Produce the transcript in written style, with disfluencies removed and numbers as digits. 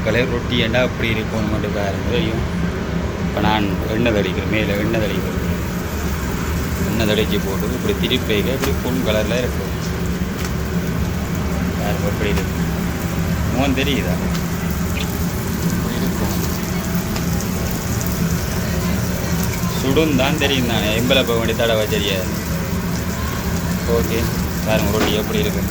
மக்களே. ரொட்டி ஏண்டா அப்படி இருக்கும்னு மட்டும் பாருங்க தெரியும். இப்போ நான் எண்ணெய் தடிக்கிறேன், மேலே எண்ணெய் தடிக்கிறேன். எண்ணெய் தடிச்சு போட்டு இப்படி திருப்பைக இப்படி பொன் கலரில் இருக்கும். பாருங்க எப்படி இருக்கு, முகம் தெரியுதா? இருக்கும் சுடும் தான் தெரியும் தானே, எம்பளை போக வேண்டிய தடவை தெரியாது. ஓகே பாருங்க ரொட்டி எப்படி இருக்கு.